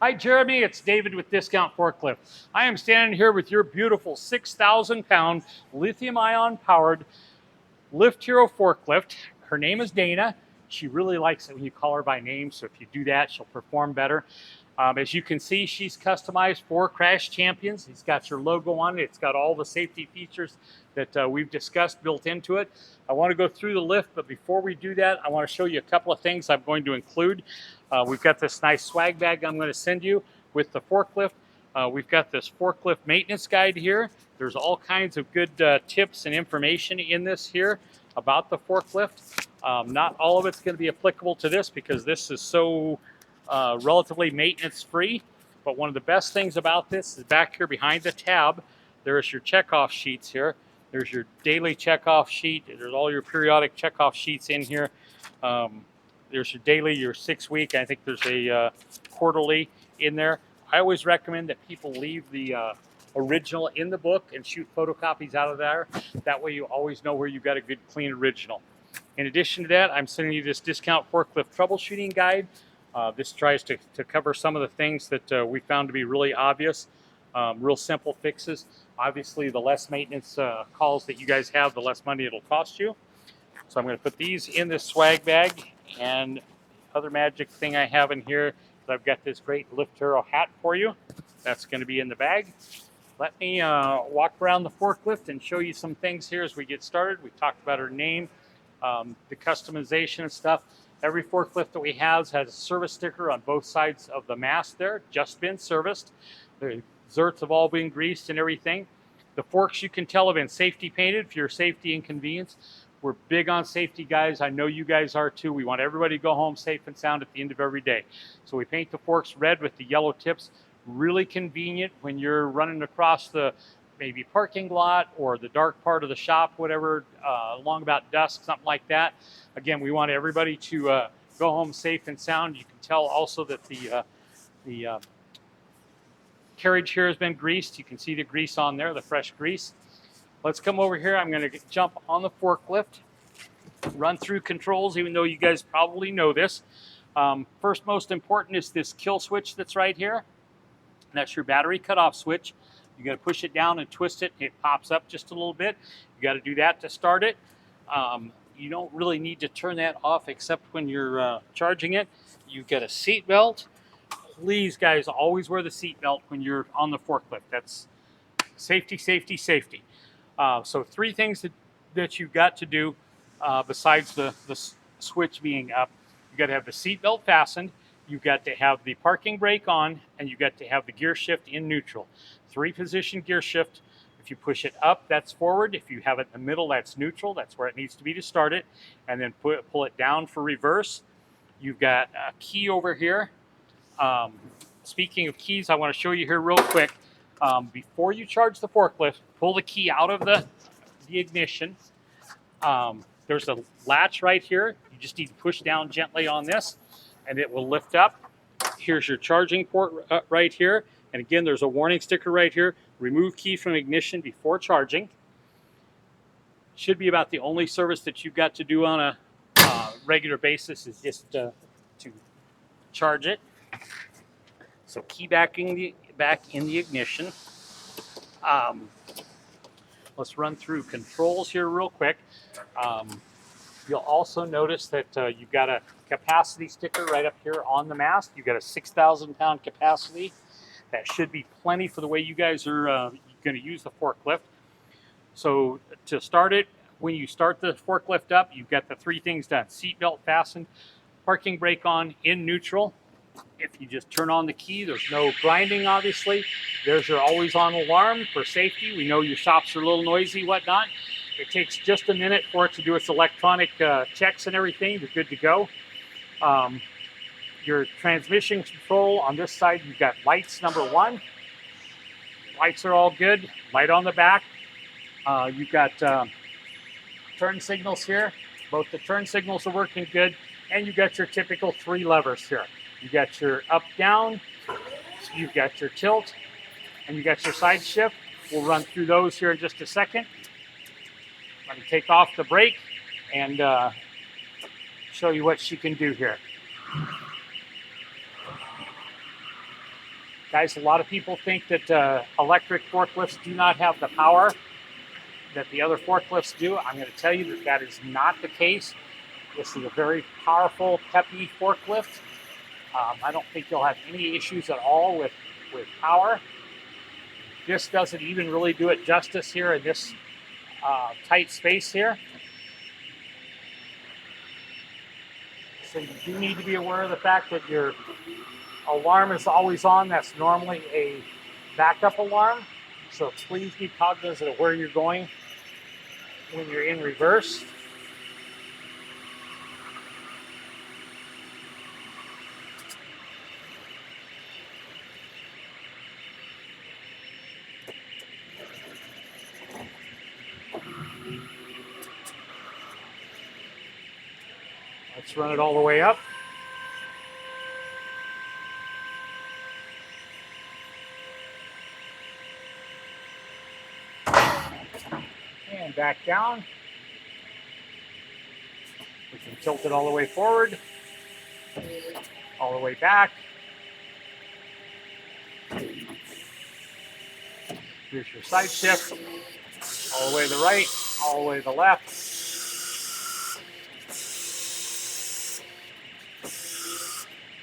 Hi, Jeremy. It's David with Discount Forklift. I am standing here with your beautiful 6,000-pound lithium-ion powered Lift Hero forklift. Her name is Dana. She really likes it when you call her by name, so if you do that, she'll perform better. As you can see, she's customized for Crash Champions. It's got your logo on it. It's got all the safety features that we've discussed built into it. I want to go through the lift, but before we do that, I want to show you a couple of things I'm going to include. We've got this nice swag bag I'm going to send you with the forklift. We've got this forklift maintenance guide here. There's all kinds of good tips and information in this here about the forklift. Not all of it's going to be applicable to this because this is so relatively maintenance free. But one of the best things about this is back here behind the tab, there's your checkoff sheets here. There's your daily checkoff sheet. There's all your periodic checkoff sheets in here. There's your daily, your 6-week. I think there's a quarterly in there. I always recommend that people leave the original in the book and shoot photocopies out of there. That way you always know where you've got a good, clean original. In addition to that, I'm sending you this discount forklift troubleshooting guide. This tries to cover some of the things that we found to be really obvious, real simple fixes. Obviously, the less maintenance calls that you guys have, the less money it'll cost you. So I'm going to put these in this swag bag. And other magic thing I have in here is I've got this great Lift Hero hat for you. That's going to be in the bag. Let me walk around the forklift and show you some things here as we get started. We talked about her name, the customization and stuff. Every forklift that we have has a service sticker on both sides of the mast there, just been serviced. The zerts have all been greased and everything. The forks, you can tell, have been safety painted for your safety and convenience. We're big on safety, guys. I know you guys are too. We want everybody to go home safe and sound at the end of every day. So we paint the forks red with the yellow tips. Really convenient when you're running across the maybe parking lot or the dark part of the shop, whatever, along about dusk, something like that. Again, we want everybody to go home safe and sound. You can tell also that the carriage here has been greased. You can see the grease on there, the fresh grease. Let's come over here. I'm going to jump on the forklift, run through controls, even though you guys probably know this. First, most important is this kill switch that's right here. That's your battery cutoff switch. You got to push it down and twist it. It pops up just a little bit. You got to do that to start it. You don't really need to turn that off except when you're charging it. You've got a seat belt. Please, guys, always wear the seat belt when you're on the forklift. That's safety, safety, safety. So 3 things that you've got to do besides the switch being up. You've got to have the seat belt fastened. You've got to have the parking brake on, and you've got to have the gear shift in neutral. 3-position gear shift. If you push it up, that's forward. If you have it in the middle, that's neutral. That's where it needs to be to start it. And then pull it down for reverse. You've got a key over here. Speaking of keys, I want to show you here real quick. Before you charge the forklift, pull the key out of the ignition. There's a latch right here. You just need to push down gently on this, and it will lift up. Here's your charging port right here. And again, there's a warning sticker right here. Remove key from ignition before charging. Should be about the only service that you've got to do on a regular basis is just to charge it. So key back in the ignition. Let's run through controls here real quick. You'll also notice that you've got a capacity sticker right up here on the mast. You've got a 6,000-pound capacity. That should be plenty for the way you guys are going to use the forklift. So to start it, when you start the forklift up, you've got the 3 things done. Seatbelt fastened, parking brake on in neutral. If you just turn on the key, there's no grinding, obviously. There's your always-on alarm for safety. We know your shops are a little noisy, whatnot. It takes just a minute for it to do its electronic checks and everything. You're good to go. Your transmission control on this side, you've got lights, number 1. Lights are all good. Light on the back. You've got turn signals here. Both the turn signals are working good. And you've got your typical 3 levers here. You got your up, down, you've got your tilt, and you got your side shift. We'll run through those here in just a second. Let me take off the brake and show you what she can do here. Guys, a lot of people think that electric forklifts do not have the power that the other forklifts do. I'm going to tell you that that is not the case. This is a very powerful, peppy forklift. I don't think you'll have any issues at all with power. This doesn't even really do it justice here in this tight space here. So you do need to be aware of the fact that your alarm is always on. That's normally a backup alarm. So please be cognizant of where you're going when you're in reverse. Let's run it all the way up. And back down. We can tilt it all the way forward, all the way back. Here's your side shift, all the way to the right, all the way to the left.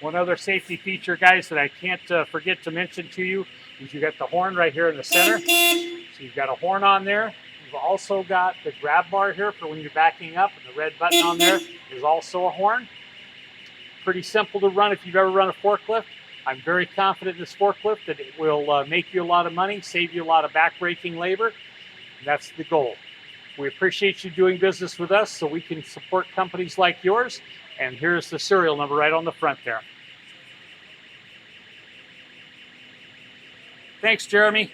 One other safety feature, guys, that I can't forget to mention to you is you got the horn right here in the center. So you've got a horn on there. You've also got the grab bar here for when you're backing up, and the red button on there is also a horn. Pretty simple to run if you've ever run a forklift. I'm very confident in this forklift that it will make you a lot of money, save you a lot of back-breaking labor. That's the goal. We appreciate you doing business with us so we can support companies like yours. And here's the serial number right on the front there. Thanks, Jeremy.